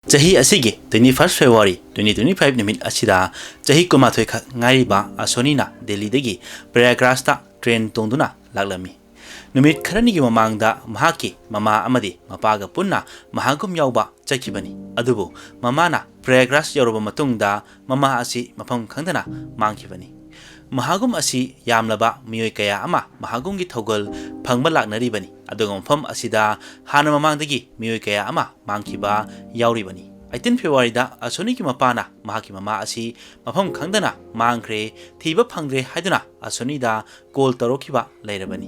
Chahi asigi 21st February 2025 nimit asida chahi kumathoi kha ngariba asonina Delhi dagi Prayagraj ta train tongduna laglami numit kharani gi mamangda mahaki mama amadi mapaga punna mahagum yauba chakibani adubu mamana Prayagraj yoroba matungda mama asi mafam khangdana mangkibani mahagum asi yamlaba miyoi kaya ama mahagum gi thogol phangba laknaribani adugam fam asida hana mamangdagi miyoi kaya ama mangkiba yauribani 18 February da asoni ki mapana mahaki mama asi mafam khangdana mangkhre thiba phangre haiduna asoni da call tarokiba leirabani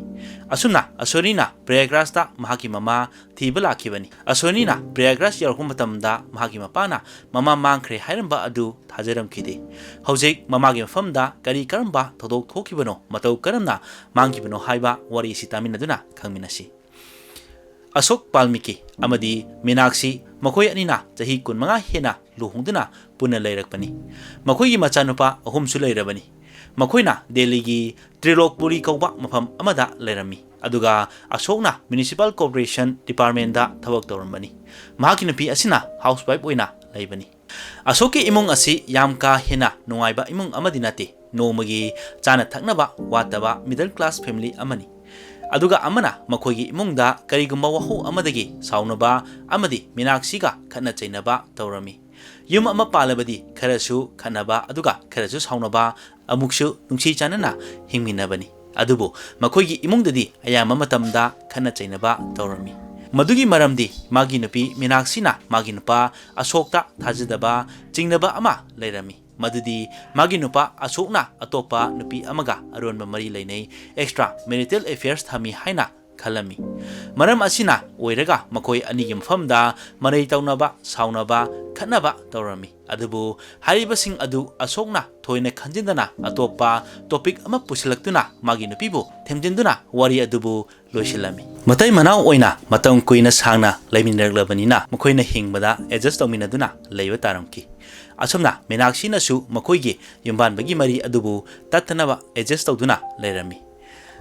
asuna asoni na Prayagraj da mahaki mama thiba lakhibani asoni na Prayagraj yarhum matamda mahaki mapana mama mangkhre hairamba adu thajaram khide hojik mama gi mafam da kari karamba thodok thokibano matau karamna mangkibano haiba wari sitaminaduna khangminasi Asok Palmiki amadi Meenakshi makoi anina chahi kun manga hena luhungduna puna leirakpani makoi gi machanupa ahum su leirabani makoina Delhi gi Trilokpuri kauba mafam amada leirami aduga Asokna Municipal Corporation Department da thawak tawrambani mahaki nupi asina housewife oina leibani Asoki imung asi yamka hena nungaiba imung amadi nate nomagi chana thaknaba wataba middle class family amani aduga amana makoigi imungda karigumba wahu amadagi saunaba amadi Meenakshiga khana chainaba tawrami yum ama palabadi kharasu khanaba aduga kharasu saunaba amuksu nungsi chanana hingminabani adubu makoigi imungdadi ayama matamda khana chainaba tawrami madugi maramdi magi nupi Meenakshina magi nupa Asokta thajadaba chingnaba ama leirami Madudi magi nupa Asokna atopa nupi amaga aronba mari leinei extra marital affairs thami haina khalami maram asina oiraga makoi anigi mfamda marai taunaba saunaba khanaba tawrami adubu haribasing adu Asokna thoine khanjindana atopa topic ama pusilaktuna magi nupibu themjinduna wari adubu loisilami matai manau oina matang kuina sangna laiminraglabani makoina hingbada adjust tawminaduna leiba taramki asomna Meenakshi nasu makoigi yumbanbagi mari adubu tattanaba adjust tawduna leirami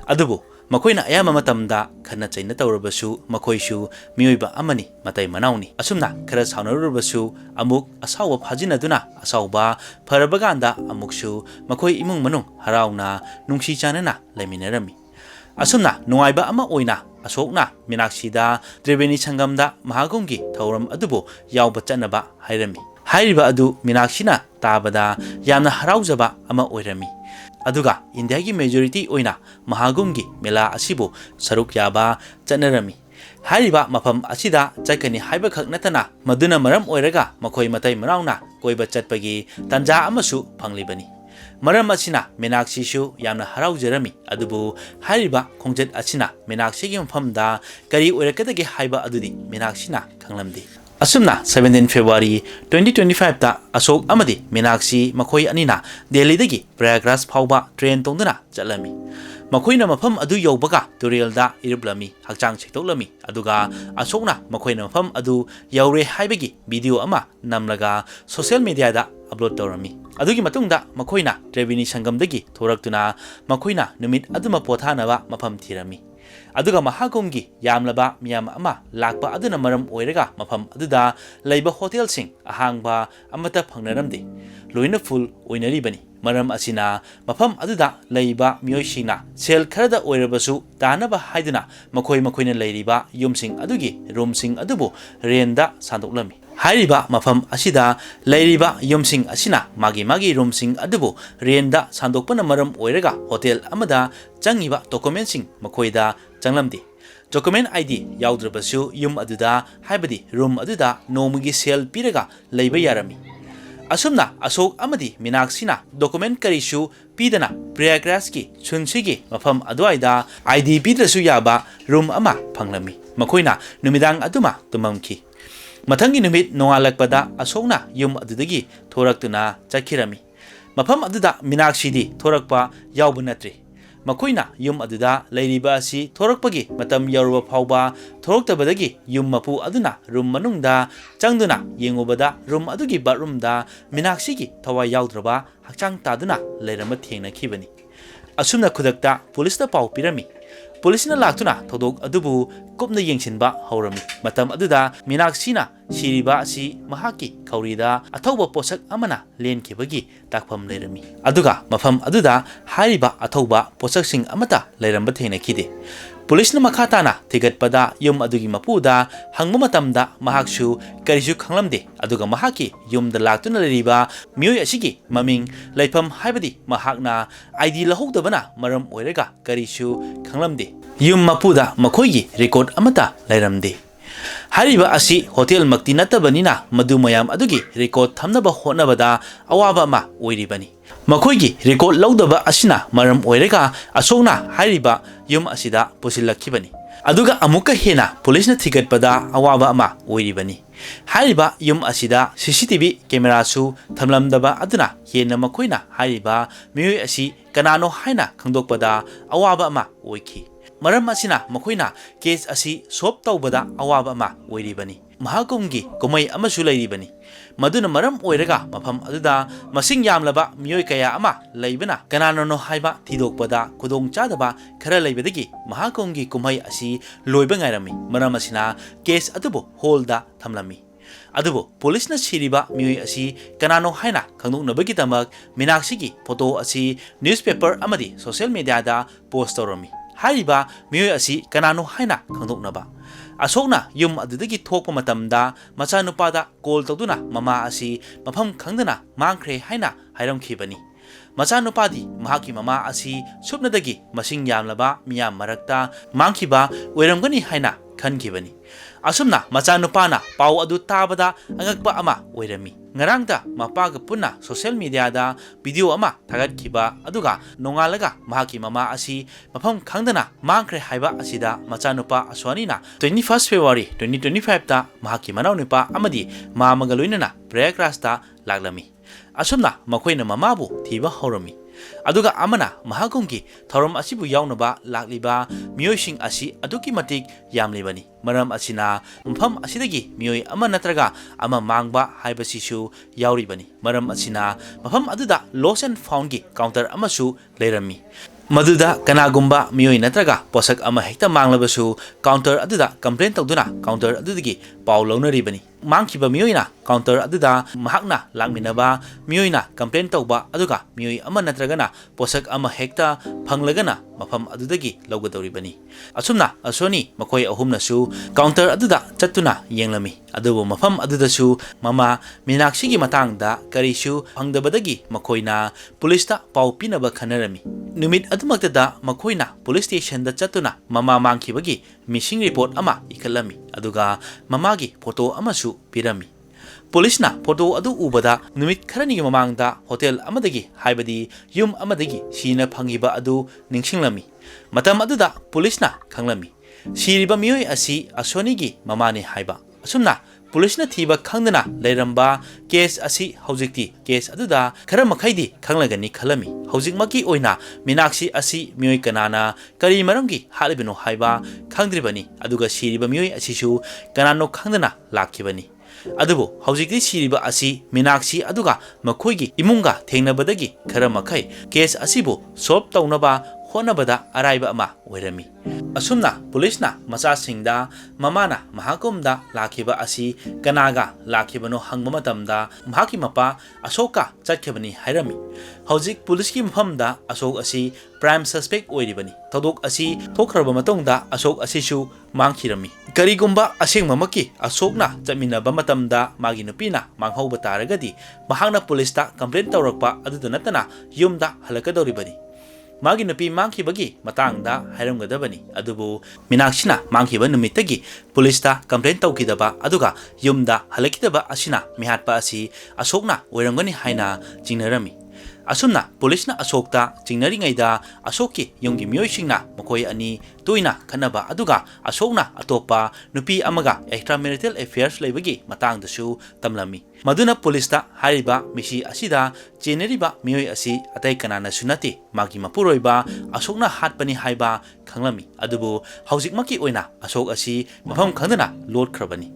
adubu makoina ayama matamda khana chaina tawrabasu makoisu miyoiba amani matai manauni asumna khara saunarurbasu amuk asawa phajinaduna asawba farabaganda amuksu makoi imung manung harauna nungsi chanana laiminarami asumna nungaiba ama oina Asokna Meenakshi da Triveni Sangamda mahagumgi thauram adubu yawba chanaba hairami hairiba adu Meenakshina tabada yamna haraujaba ama oirami aduga India gi majority oina mahagumgi mela asibu saruk yaba chanarami hairiba mafam asida chakani haiba khak natana maduna maram oiraga makoi matai marauna koiba chatpagi tanja amasu phanglibani maram asina Meenakshi shu yamna haraujarami adubu hairiba khongjat asina Meenakshi gi mafamda kari oirakadagi haiba adudi Meenakshina khanglamdi Asumna 17 February 2025 ta Asok amadi Meenakshi makoi anina Delhi dagi Prayagraj phauba train tongduna chalami makoina mafam adu yaubaga turilda iriblami hakchang chektoklami aduga Asokna makoina mafam adu yaure haibagi video ama namlaga social media da upload tawrami adugi matungda makoina Triveni Sangam dagi thoraktuna makoina numit aduma pothanaba mafam thirami aduga mahagumgi yamlaba miyam ama lakpa aduna maram oiraga mafam aduda leiba hotel sing ahangba amata phangnaramdi loina full oinaribani maram asina mafam aduda leiba miyoisina sel kharada oirabasu tanaba haiduna makoina leiriba yumsing adugi roomsing adubu renda sandoklami hairiba mafam asida leiriba yumsing asina magi roomsing adubu renda sandokpana maram oiraga hotel amada changiba documentsing makoida changlamdi document ID yaudrabasu yum aduda haibadi room aduda nomugi sel piraga leiba yarami asumna Asok amadi Meenakshina document karisu pidana Prayagraj ki chunsigi mafam aduaida ID pidrasu yaba room ama phanglami makoina numidang aduma tumamki mathangi numit nongalakpada Asokna yum adudagi thoraktuna chakhirami mafam aduda Meenakshi di thorakpa yauba natri makoina yum aduda leiriba asi thorakpagi matam yaruba phauba thoraktabadagi yum mapu aduna room manungda changduna yengubada room adugi bathroom da Meenakshi gi thawai yaudraba hakchang taduna leirama thengna khibani asumna khudakta police da pau pirami ꯄꯨꯂꯤꯁꯅ ꯂꯥꯛꯇꯨꯅ ꯊꯧꯗꯣꯛ ꯑꯗꯨꯕꯨ ꯀꯨꯞꯅ ꯌꯦꯡꯁꯤꯟꯕ ꯍꯧꯔꯝꯃꯤ꯫ ꯃꯇꯝ ꯑꯗꯨꯗ ꯃꯤꯅꯥꯛꯁꯤꯅ ꯁꯤꯔꯤꯕ ꯑꯁꯤ ꯃꯍꯥꯛꯀꯤ ꯈꯧꯔꯤꯗ ꯑꯊꯧꯕ ꯄꯣꯠꯁꯛ ꯑꯃꯅ ꯂꯦꯟꯈꯤꯕꯒꯤ ꯇꯥꯛꯐꯝ ꯂꯩꯔꯝꯃꯤ, ꯑꯗꯨꯒ ꯃꯐꯝ ꯑꯗꯨꯗ ꯍꯥꯏꯔꯤꯕ ꯑꯊꯧꯕ ꯄꯣꯠꯁꯛꯁꯤꯡ ꯑꯃꯠꯇ ꯂꯩꯔꯝꯕ ꯊꯦꯡꯅꯈꯤꯗꯦ꯫ ꯄꯨꯂꯤꯁꯅ ꯃꯈꯥ ꯇꯥꯅ ꯊꯤꯒꯠꯄꯗ ꯌꯨꯝ ꯑꯗꯨꯒꯤ ꯃꯄꯨꯗ ꯍꯪꯕ ꯃꯇꯝꯗ ꯃꯍꯥꯛꯁꯨ ꯀꯔꯤꯁꯨ ꯈꯪꯂꯝꯗꯦ, ꯑꯗꯨꯒ ꯃꯍꯥꯛꯀꯤ ꯌꯨꯝꯗ ꯂꯥꯛꯇꯨꯅ ꯂꯩꯔꯤꯕ ꯃꯤꯑꯣꯏ ꯑꯁꯤꯒꯤ ꯃꯃꯤꯡ, ꯂꯩꯐꯝ ꯍꯥꯏꯕꯗꯤ ꯃꯍꯥꯛꯅ ID ꯂꯧꯍꯧꯗꯕꯅ ꯃꯔꯝ ꯑꯣꯏꯔꯒ ꯀꯔꯤꯁꯨ ꯈꯪꯂꯝꯗꯦ꯫ ꯌꯨꯝ ꯃꯄꯨꯗ ꯃꯈꯣꯏꯒꯤ ꯔꯦꯀꯣꯔꯗ ꯑꯃꯠꯇ ꯂꯩꯔꯝꯗꯦ꯫ ꯍꯥꯏꯔꯤꯕ ꯑꯁꯤ ꯍꯣꯇꯦꯜꯃꯛꯇꯤ ꯅꯠꯇꯕꯅꯤꯅ ꯃꯗꯨ ꯃꯌꯥꯝ ꯑꯗꯨꯒꯤ ꯔꯦꯀꯣꯔꯗ ꯊꯝꯅꯕ ꯍꯣꯠꯅꯕꯗ ꯑꯋꯥꯕ ꯑꯃ ꯑꯣꯏꯔꯤꯕꯅꯤ꯫ ꯃꯈꯣꯏꯒꯤ ꯔꯦꯀꯣꯔꯗ ꯂꯧꯗꯕ ꯑꯁꯤꯅ ꯃꯔꯝ ꯑꯣꯏꯔꯒ ꯑꯁꯣꯛꯅ ꯍꯥꯏꯔꯤꯕ ꯌꯨꯝ ꯑꯁꯤꯗ ꯄꯨꯁꯤꯜꯂꯛꯈꯤꯕꯅꯤ, ꯑꯗꯨꯒ ꯑꯃꯨꯛꯀ ꯍꯦꯟꯅ ꯄꯨꯂꯤꯁꯅ ꯊꯤꯒꯠꯄꯗ ꯑꯋꯥꯕ ꯑꯃ ꯑꯣꯏꯔꯤꯕꯅꯤ꯫ ꯍꯥꯏꯔꯤꯕ ꯌꯨꯝ ꯑꯁꯤꯗ CCTV ꯀꯦꯃꯦꯔꯥꯁꯨ ꯊꯝꯂꯝꯗꯕ ꯑꯗꯨꯅ ꯍꯦꯟꯅ ꯃꯈꯣꯏꯅ ꯍꯥꯏꯔꯤꯕ ꯃꯤꯑꯣꯏ ꯑꯁꯤ ꯀꯅꯥꯅꯣ ꯍꯥꯏꯅ ꯈꯪꯗꯣꯛꯄꯗ ꯑꯋꯥꯕ ꯑꯃ ꯑꯣꯏꯈꯤ꯫ ꯃꯔꯝ ꯑꯁꯤꯅ ꯃꯈꯣꯏꯅ ꯀꯦꯁ ꯑꯁꯤ ꯁꯣꯜꯕ ꯇꯧꯕꯗ ꯑꯋꯥꯕ ꯑꯃ ꯑꯣꯏꯔꯤꯕꯅꯤ꯫ ꯃꯍꯥꯀꯨꯝꯒꯤ ꯀꯨꯝꯍꯩ ꯑꯃꯁꯨ ꯂꯩꯔꯤꯕꯅꯤ, ꯃꯗꯨꯅ ꯃꯔꯝ ꯑꯣꯏꯔꯒ ꯃꯐꯝ ꯑꯗꯨꯗ ꯃꯁꯤꯡ ꯌꯥꯝꯂꯕ ꯃꯤꯑꯣꯏ ꯀꯌꯥ ꯑꯃ ꯂꯩꯕꯅ ꯀꯅꯥꯅꯅꯣ ꯍꯥꯏꯕ ꯊꯤꯗꯣꯛꯄꯗ ꯈꯨꯗꯣꯡꯆꯥꯗꯕ ꯈꯔ ꯂꯩꯕꯗꯒꯤ ꯃꯍꯥꯀꯨꯝꯒꯤ ꯀꯨꯝꯍꯩ ꯑꯁꯤ ꯂꯣꯏꯕ ꯉꯥꯏꯔꯝꯃꯤ꯫ ꯃꯔꯝ ꯑꯁꯤꯅ ꯀꯦꯁ ꯑꯗꯨꯕꯨ ꯍꯣꯜꯗ ꯊꯝꯂꯝꯃꯤ꯫ ꯑꯗꯨꯕꯨ ꯄꯨꯂꯤꯁꯅ ꯁꯤꯔꯤꯕ ꯃꯤꯑꯣꯏ ꯑꯁꯤ ꯀꯅꯥꯅꯣ ꯍꯥꯏꯅ ꯈꯪꯗꯣꯛꯅꯕꯒꯤꯗꯃꯛ ꯃꯤꯅꯥꯛꯁꯤꯒꯤ ꯐꯣꯇꯣ ꯑꯁꯤ ꯅ꯭ꯌꯨꯁꯄꯦꯄꯔ ꯑꯃꯗꯤ ꯁꯣꯁꯤꯌꯦꯜ ꯃꯤꯗꯤꯌꯥꯗ ꯄꯣꯁꯠ ꯇꯧꯔꯝꯃꯤ꯫ ꯍꯥꯏꯔꯤꯕ ꯃꯤꯑꯣꯏ ꯑꯁꯤ ꯀꯅꯥꯅꯣ ꯍꯥꯏꯅ ꯈꯪꯗꯣꯛꯅꯕ ꯑꯁꯣꯛꯅ ꯌꯨꯝ ꯑꯗꯨꯗꯒꯤ ꯊꯣꯛꯄ ꯃꯇꯝꯗ ꯃꯆꯥꯅꯨꯄꯥꯗ ꯀꯣꯜ ꯇꯧꯗꯨꯅ ꯃꯃꯥ ꯑꯁꯤ ꯃꯐꯝ ꯈꯪꯗꯅ ꯃꯥꯡꯈ꯭ꯔꯦ ꯍꯥꯏꯅ ꯍꯥꯏꯔꯝꯈꯤꯕꯅꯤ꯫ ꯃꯆꯥꯅꯨꯄꯥꯗꯤ ꯃꯍꯥꯛꯀꯤ ꯃꯃꯥ ꯑꯁꯤ ꯁꯨꯞꯅꯗꯒꯤ ꯃꯁꯤꯡ ꯌꯥꯝꯂꯕ ꯃꯤꯌꯥꯝ ꯃꯔꯛꯇ ꯃꯥꯡꯈꯤꯕ ꯑꯣꯏꯔꯝꯒꯅꯤ ꯍꯥꯏꯅ ꯈꯟꯈꯤꯕꯅꯤ꯫ ꯑꯁꯨꯝꯅ ꯃꯆꯥꯅꯨꯄꯥꯅ ꯄꯥꯎ ꯑꯗꯨ ꯇꯥꯕꯗ ꯑꯉꯛꯄ ꯑꯃ ꯑꯣꯏꯔꯝꯃꯤ꯫ ꯉꯔꯥꯡꯗ ꯃꯄꯥꯒ ꯄꯨꯟꯅ ꯁꯣꯁꯤꯌꯦꯜ ꯃꯤꯗꯤꯌꯥꯗ ꯚꯤꯗꯤꯑꯣ ꯑꯃ ꯊꯥꯒꯠꯈꯤꯕ ꯑꯗꯨꯒ ꯅꯣꯡꯉꯥꯜꯂꯒ ꯃꯍꯥꯛꯀꯤ ꯃꯃꯥ ꯑꯁꯤ ꯃꯐꯝ ꯈꯪꯗꯅ ꯃꯥꯡꯈ꯭ꯔꯦ ꯍꯥꯏꯕ ꯑꯁꯤꯗ ꯃꯆꯥꯅꯨꯄꯥ ꯑꯁ꯭ꯋꯥꯅꯤꯅ 21 ꯐꯦꯕ꯭ꯔꯨꯋꯥꯔꯤ 2025ꯗ ꯃꯍꯥꯛꯀꯤ ꯃꯅꯥꯎꯅꯨꯄꯥ ꯑꯃꯗꯤ ꯃꯥꯃꯒ ꯂꯣꯏꯅꯅ ꯄ꯭ꯔꯌꯥꯒꯔꯥꯖꯇ ꯂꯥꯛꯂꯝꯃꯤ꯫ ꯑꯁꯨꯝꯅ ꯃꯈꯣꯏꯅ ꯃꯃꯥꯕꯨ ꯊꯤꯕ ꯍꯧꯔꯝꯃꯤ, ꯑꯗꯨꯒ ꯑꯃꯅ ꯃꯍꯥꯀꯨꯝꯒꯤ ꯊꯧꯔꯝ ꯑꯁꯤꯕꯨ ꯌꯥꯎꯅꯕ ꯂꯥꯛꯂꯤꯕ ꯃꯤꯑꯣꯏꯁꯤꯡ ꯑꯁꯤ ꯑꯗꯨꯛꯀꯤ ꯃꯇꯤꯛ ꯌꯥꯝꯂꯤꯕꯅꯤ꯫ ꯃꯔꯝ ꯑꯁꯤꯅ ꯃꯐꯝ ꯑꯁꯤꯗꯒꯤ ꯃꯤꯑꯣꯏ ꯑꯃ ꯅꯠꯇ꯭ꯔꯒ ꯑꯃ ꯃꯥꯡꯕ ꯍꯥꯏꯕꯁꯤꯁꯨ ꯌꯥꯎꯔꯤꯕꯅꯤ꯫ ꯃꯔꯝ ꯑꯁꯤꯅ ꯃꯐꯝ ꯑꯗꯨꯗ ꯂꯣꯁ ꯑꯦꯟड ꯐꯥꯎꯟꯒꯤ ꯀꯥꯎꯟꯇꯔ ꯑꯃꯁꯨ ꯂꯩꯔꯝꯃꯤ, ꯃꯗꯨꯗ ꯀꯅꯥꯒꯨꯝꯕ ꯃꯤꯑꯣꯏ ꯅꯠꯇ꯭ꯔꯒ ꯄꯣꯠꯁꯛ ꯑꯃ ꯍꯦꯛꯇ ꯃꯥꯡꯂꯕꯁꯨ ꯀꯥꯎꯟꯇꯔ ꯑꯗꯨꯗ ꯀꯝꯄ꯭ꯂꯦꯟ ꯇꯧꯗꯨꯅ ꯀꯥꯎꯟꯇꯔ ꯑꯗꯨꯗꯒꯤ ꯄꯥꯎ ꯂꯧꯅꯔꯤꯕꯅꯤ꯫ ꯃꯥꯡꯈꯤꯕ ꯃꯤꯑꯣꯏꯅ ꯀꯥꯎꯟꯇꯔ ꯑꯗꯨꯗ ꯃꯍꯥꯛꯅ ꯂꯥꯛꯃꯤꯟꯅꯕ ꯃꯤꯑꯣꯏꯅ ꯀꯝꯄ꯭ꯂꯦꯟ ꯇꯧꯕ, ꯑꯗꯨꯒ ꯃꯤꯑꯣꯏ ꯑꯃ ꯅꯠꯇ꯭ꯔꯒꯅ ꯄꯣꯠꯁꯛ ꯑꯃ ꯍꯦꯛꯇ ꯐꯪꯂꯒꯅ ꯃꯐꯝ ꯑꯗꯨꯗꯒꯤ ꯂꯧꯒꯗꯧꯔꯤꯕꯅꯤ꯫ ꯑꯁꯨꯝꯅ ꯑꯁ꯭ꯋꯥꯅꯤ ꯃꯈꯣꯏ ꯑꯍꯨꯝꯅꯁꯨ ꯀꯥꯎꯟꯇꯔ ꯑꯗꯨꯗ ꯆꯠꯇꯨꯅ ꯌꯦꯡꯂꯝꯃꯤ, ꯑꯗꯨꯕꯨ ꯃꯐꯝ ꯑꯗꯨꯗꯁꯨ ꯃꯃꯥ ꯃꯤꯅꯥꯛꯁꯤꯒꯤ ꯃꯇꯥꯡꯗ ꯀꯔꯤꯁꯨ ꯐꯪꯗꯕꯗꯒꯤ ꯃꯈꯣꯏꯅ ꯄꯨꯂꯤꯁꯇ ꯄꯥꯎ ꯄꯤꯅꯕ ꯈꯟꯅꯔꯝꯃꯤ꯫ ꯅꯨꯃꯤꯠ ꯑꯗꯨꯃꯛꯇꯗ ꯃꯈꯣꯏꯅ ꯄꯨꯂꯤꯁ ꯁ꯭ꯇꯦꯁꯟꯗ ꯆꯠꯇꯨꯅ ꯃꯃꯥ ꯃꯥꯡꯈꯤꯕꯒꯤ ꯃꯤꯁꯤꯡ ꯔꯤꯄꯣꯔꯠ ꯑꯃ ꯏꯈꯠꯂꯝꯃꯤ, ꯑꯗꯨꯒ ꯃꯃꯥꯒꯤ ꯐꯣꯇꯣ ꯑꯃꯁꯨ ꯄꯤꯔꯝꯃꯤ꯫ ꯄꯨꯂꯤꯁꯅ ꯐꯣꯇꯣ ꯑꯗꯨ ꯎꯕꯗ ꯅꯨꯃꯤꯠ ꯈꯔꯅꯤꯒꯤ ꯃꯃꯥꯡꯗ ꯍꯣꯇꯦꯜ ꯑꯃꯗꯒꯤ ꯍꯥꯏꯕꯗꯤ ꯌꯨꯝ ꯑꯃꯗꯒꯤ ꯁꯤꯅ ꯐꯪꯈꯤꯕ ꯑꯗꯨ ꯅꯤꯡꯁꯤꯡꯂꯝꯃꯤ꯫ ꯃꯇꯝ ꯑꯗꯨꯗ ꯄꯨꯂꯤꯁꯅ ꯈꯪꯂꯝꯃꯤ ꯁꯤꯔꯤꯕ ꯃꯤꯑꯣꯏ ꯑꯁꯤ ꯑꯁ꯭ꯋꯥꯅꯤꯒꯤ ꯃꯃꯥꯅꯤ ꯍꯥꯏꯕ꯫ ꯑꯁꯨꯝꯅ ꯄꯨꯂꯤꯁꯅ ꯊꯤꯕ ꯈꯪꯗꯅ ꯂꯩꯔꯝꯕ ꯀꯦꯁ ꯑꯁꯤ ꯍꯧꯖꯤꯛꯇꯤ ꯀꯦꯁ ꯑꯗꯨꯗ ꯈꯔ ꯃꯈꯩꯗꯤ ꯈꯪꯂꯒꯅꯤ ꯈꯜꯂꯝꯃꯤ꯫ ꯍꯧꯖꯤꯛꯃꯛꯀꯤ ꯑꯣꯏꯅ ꯃꯤꯅꯥꯛꯁꯤ ꯑꯁꯤ ꯃꯤꯑꯣꯏ ꯀꯅꯥꯅ ꯀꯔꯤ ꯃꯔꯝꯒꯤ ꯍꯥꯠꯂꯤꯕꯅꯣ ꯍꯥꯏꯕ ꯈꯪꯗ꯭ꯔꯤꯕꯅꯤ, ꯑꯗꯨꯒ ꯁꯤꯔꯤꯕ ꯃꯤꯑꯣꯏ ꯑꯁꯤꯁꯨ ꯀꯅꯥꯅꯣ ꯈꯪꯗꯅ ꯂꯥꯛꯈꯤꯕꯅꯤ꯫ ꯑꯗꯨꯕꯨ ꯍꯧꯖꯤꯛꯇꯤ ꯁꯤꯔꯤꯕ ꯑꯁꯤ ꯃꯤꯅꯥꯛꯁꯤ ꯑꯗꯨꯒ ꯃꯈꯣꯏꯒꯤ ꯏꯃꯨꯡꯒ ꯊꯦꯡꯅꯕꯗꯒꯤ ꯈꯔ ꯃꯈꯩ ꯀꯦꯁ ꯑꯁꯤꯕꯨ ꯁꯣꯜꯕ ꯇꯧꯅꯕ ꯍꯣꯠꯅꯕꯗ ꯑꯔꯥꯏꯕ ꯑꯃ ꯑꯣꯏꯔꯝꯃꯤ꯫ ꯑꯁꯨꯝꯅ ꯄꯨꯂꯤꯁꯅ ꯃꯆꯥꯁꯤꯡꯗ ꯃꯃꯥꯅ ꯃꯍꯥꯀꯨꯝꯗ ꯂꯥꯛꯈꯤꯕ ꯑꯁꯤ ꯀꯅꯥꯒ ꯂꯥꯛꯈꯤꯕꯅꯣ ꯍꯪꯕ ꯃꯇꯝꯗ ꯃꯍꯥꯛꯀꯤ ꯃꯄꯥ ꯑꯁꯣꯛꯀ ꯆꯠꯈꯤꯕꯅꯤ ꯍꯥꯏꯔꯝꯃꯤ꯫ ꯍꯧꯖꯤꯛ ꯄꯨꯂꯤꯁꯀꯤ ꯃꯐꯝꯗ ꯑꯁꯣꯛ ꯑꯁꯤ ꯄ꯭ꯔꯥꯏꯝ ꯁꯁꯄꯦꯛ ꯑꯣꯏꯔꯤꯕꯅꯤ꯫ ꯊꯧꯗꯣꯛ ꯑꯁꯤ ꯊꯣꯛꯈ꯭ꯔꯕ ꯃꯇꯨꯡꯗ ꯑꯁꯣꯛ ꯑꯁꯤꯁꯨ ꯃꯥꯡꯈꯤꯔꯝꯃꯤ꯫ ꯀꯔꯤꯒꯨꯝꯕ ꯑꯁꯦꯡꯕꯃꯛꯀꯤ ꯑꯁꯣꯛꯅ ꯆꯠꯃꯤꯟꯅꯕ ꯃꯇꯝꯗ ꯃꯥꯒꯤ ꯅꯨꯄꯤꯅ ꯃꯥꯡꯍꯧꯕ ꯇꯥꯔꯒꯗꯤ ꯃꯍꯥꯛꯅ ꯄꯨꯂꯤꯁꯇ ꯀꯝꯄ꯭ꯂꯦꯟ ꯇꯧꯔꯛꯄ ꯑꯗꯨꯗ ꯅꯠꯇꯅ ꯌꯨꯝꯗ ꯍꯜꯂꯛꯀꯗꯧꯔꯤꯕꯅꯤ, ꯃꯥꯒꯤ ꯅꯨꯄꯤ ꯃꯥꯡꯈꯤꯕꯒꯤ ꯃꯇꯥꯡꯗ ꯍꯥꯏꯔꯝꯒꯗꯕꯅꯤ꯫ ꯑꯗꯨꯕꯨ ꯃꯤꯅꯥꯛꯁꯤꯅ ꯃꯥꯡꯈꯤꯕ ꯅꯨꯃꯤꯠꯇꯒꯤ ꯄꯨꯂꯤꯁꯇ ꯀꯝꯄ꯭ꯂꯦꯟ ꯇꯧꯈꯤꯗꯕ ꯑꯗꯨꯒ ꯌꯨꯝꯗ ꯍꯜꯂꯛꯈꯤꯗꯕ ꯑꯁꯤꯅ ꯃꯤꯍꯥꯠꯄ ꯑꯁꯤ ꯑꯁꯣꯛꯅ ꯑꯣꯏꯔꯝꯒꯅꯤ ꯍꯥꯏꯅ ꯆꯤꯡꯅꯔꯝꯃꯤ꯫ ꯑꯁꯨꯝꯅ ꯄꯨꯂꯤꯁꯅ ꯑꯁꯣꯛꯇ ꯆꯤꯡꯅꯔꯤꯉꯩꯗ ꯑꯁꯣꯛꯀꯤ ꯌꯨꯝꯒꯤ ꯃꯤꯑꯣꯏꯁꯤꯡꯅ ꯃꯈꯣꯏ ꯑꯅꯤ ꯇꯣꯏꯅ ꯈꯠꯅꯕ ꯑꯗꯨꯒ ꯑꯁꯣꯛꯅ ꯑꯇꯣꯞꯄ ꯅꯨꯄꯤ ꯑꯃꯒ ꯑꯦꯛꯁꯇ꯭ꯔꯥ ꯃꯦꯔꯤꯇꯦꯜ ꯑꯦꯐꯤꯌꯔꯁ ꯂꯩꯕꯒꯤ ꯃꯇꯥꯡꯗꯁꯨ ꯇꯝꯂꯝꯃꯤ, ꯃꯗꯨꯅ ꯄꯨꯂꯤꯁꯇ ꯍꯥꯏꯔꯤꯕ ꯃꯤꯁꯤ ꯑꯁꯤꯗ ꯆꯦꯟꯅꯔꯤꯕ ꯃꯤꯑꯣꯏ ꯑꯁꯤ ꯑꯇꯩ ꯀꯅꯥꯅꯁꯨ ꯅꯠꯇꯦ ꯃꯥꯒꯤ ꯃꯄꯨꯔꯣꯏꯕ ꯑꯁꯣꯛꯅ ꯍꯥꯠꯄꯅꯤ ꯍꯥꯏꯕ ꯈꯪꯂꯝꯃꯤ꯫ ꯑꯗꯨꯕꯨ ꯍꯧꯖꯤꯛꯃꯛꯀꯤ ꯑꯣꯏꯅ ꯑꯁꯣꯛ ꯑꯁꯤ ꯃꯐꯝ ꯈꯪꯗꯅ ꯂꯣꯠꯈ꯭ꯔꯕꯅꯤ꯫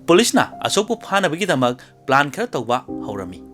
ꯄꯨꯂꯤꯁꯅ ꯑꯁꯣꯛꯄꯨ ꯐꯥꯅꯕꯒꯤꯗꯃꯛ ꯄ꯭ꯂꯥꯟ ꯈꯔ ꯇꯧꯕ ꯍꯧꯔꯝꯃꯤ꯫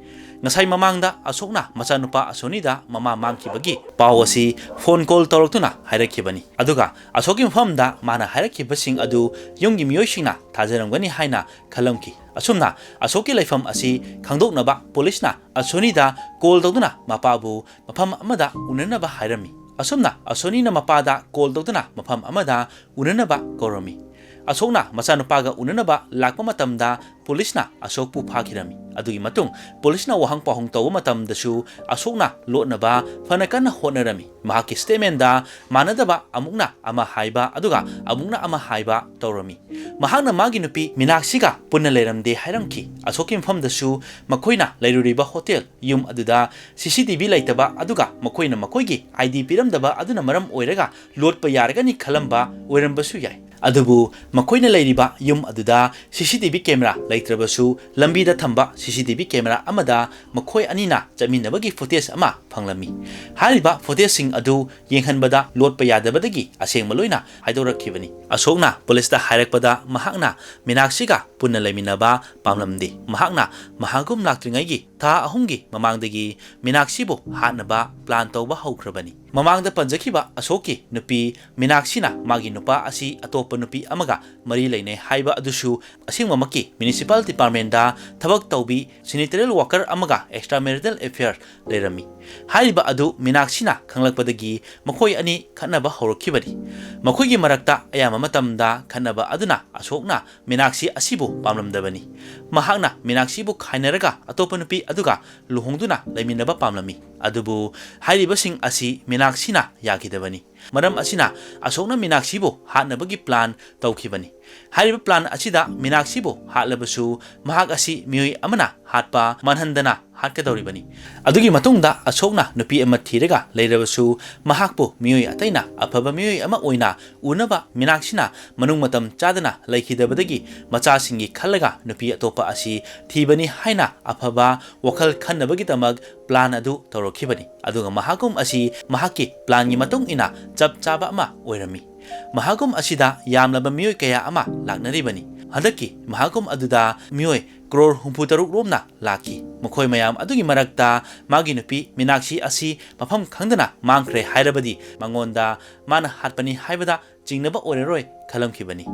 ngasai mamangda asokna machanupa asonida mama mangkibagi paw asi phone call toroktuna hairakibani aduga asoki mfamda mana hairakibasing adu yunggi miyoisingna thajaramgani haina khalamki asumna asoki laifam asi khangdoknaba police asonida call tawduna mapabu mafam amada unanaba hairami asumna asonina mapada call tawduna mafam amada unanaba korami asokna machanupaga unanaba lakpa matamda police asokpu phakirami adugi matung police wahang pahong taw matamdasu asokna lotnaba fanakana honarami mahaki statement da manadaba amukna ama haiba aduga amukna ama haiba tawrami mahakna magi nupi minaksiga punna leiramde hairamki asokim famdasu makoina leiruriba hotel yum aduda CCTV laitaba aduga makoina makoigi ID piramdaba aduna maram oiraga lotpa yaragani khalamba oirambasu yai adubu makoina leiriba yum aduda CCTV camera laitrabasu lambida thamba CCTV camera amada makoi anina chaminabagi footage ama phanglami hariba footage sing adu yenghanbada lotpa yadabadagi aseng maloina haidorakhibani asokna police da hairakpada mahakna minaksiga punna leiminaba pamlamdi mahakna mahagum laktringaigi tha ahumgi mamangdagi minaksibu hatnaba plan tawba haukrabani mamangda panjakiba asoki nupi minaksina magi nupa asi atopa nupi amaga mari leine haiba adusu asingmamaki municipal department da thabak tawbi sanitarial worker amaga extramarital affair leirami haiba adu minaksina khanglakpadagi makoi ani khanaba horokhibani makoigi marakta ayama matamda khanaba aduna asokna minaksi asibu pamlamdabani mahakna minaksibu khainaraga atopa nupi aduga luhongduna leiminaba pamlami adubu hairibasing asi minaksina yakidabani maram asina asokna minaksibu hatnabagi plan tawkhibani hariba plan asida minaksibu hatlabasu mahak asi miyoi amana hatpa manhandana hatkadawribani adugi matungda asokna nupi ama thiraga leirabasu mahakpu miyoi ataina afaba miyoi ama oina unaba minaksina manung matam chadana laikhidabadagi machasingi khallaga nupi atopa asi thibani haina afaba wakhal khannabagi tamag plan adu tawrokhibani aduga mahakum asi mahaki plan gi matung ina chap chaba ama oirami mahagum asida yamlaba miyoi kaya ama laknaribani hadaki mahagum aduda miyoi crore humputaruk romna laki makhoi mayam adugi marakta magi nupi minaksi asi mafam khangdana mangkhre hairabadi mangonda mana hatpani haibada jingnaba oreroi khalamkhibani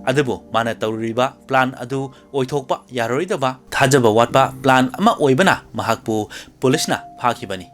adubu mana tawriba plan adu oithokpa yaroidaba thajaba watpa plan ama oibana mahakpu police na phakibani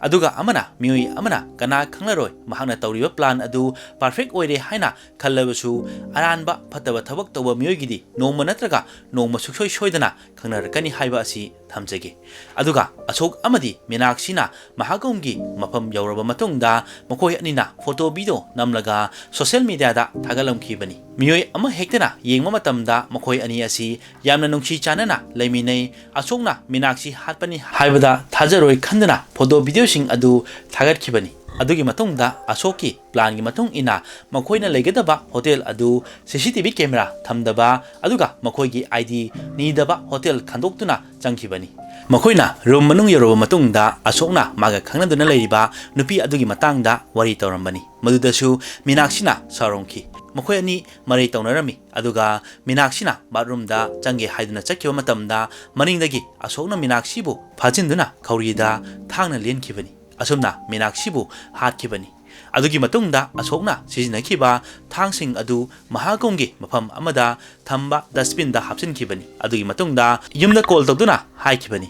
aduga amana miyoi amana kana khanglaroi mahakna tawriba plan adu perfect oire haina khallabasu aranba phataba thabak tawba miyoi gidi nongma natraga nongma suksoi soidana khangnarakani haiba asi thamjage aduga asok amadi minaksina mahagumgi mafam yauraba matungda makoi anina photo video namlaga social media da thagalamkhibani miyoi ama hektana yengma matamda makoi ani asi yamna nungsi chanana leiminei asokna minaksi hatpani haibada thajaroi khandana photo video sing adu thagatkhibani adugi matungda asoki plan gi matung ina makoina legadaba hotel adu CCTV camera thamdaba aduga makoigi ID nidaba hotel khandoktuna changkhibani makoina room manung yoroba matungda asokna maga khangnaduna leiriba nupi adugi matangda wari tawrambani madudasu minaksina sarongki makoi ani marai tawnarami aduga minaksina bathroom da change haiduna chakkiba matamda maningdagi asokna minaksibu phajinduna khaurida thangna lenkhibani asumna minaksibu hatkibani adugi matungda asokna sizinakhiba thangsing adu mahagumgi mafam amada thamba dustbin da hapsinkibani adugi matungda yumda call tawduna haikibani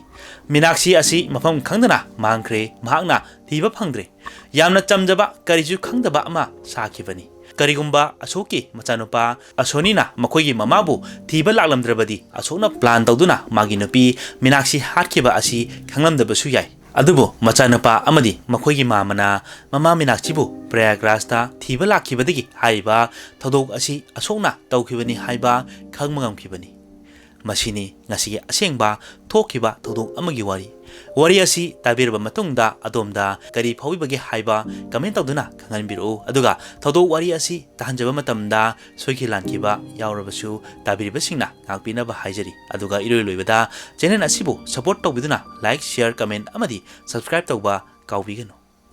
minaksi asi mafam khangdana mangkhre mahakna thiba phangdre yamna chamjaba kariju khangdaba ama sakibani karigumba asoki machanupa asonina makoigi mamabu thiba laklamdrabadi asokna plan tawduna magi nupi minaksi hatkiba asi khanglamdabasu yai adubo machanupa amadi makoigi mamana mama minaksibu Prayagraj ta thiba lakhibadagi haiba thodok asi asokna tawkhibani haiba khangmangamkhibani masini ngasi asengba thokhiba thodok amagi wari asi tabirba matungda adomda kari phawibagi haiba comment tawduna khanganbiru aduga thodok wari asi tahanjaba matamda soiki lankiba yaurabasu tabirba singna ngakpinaba haijari aduga iroiloibada channel asibu support tawbiduna like share comment amadi subscribe tawba kawbigano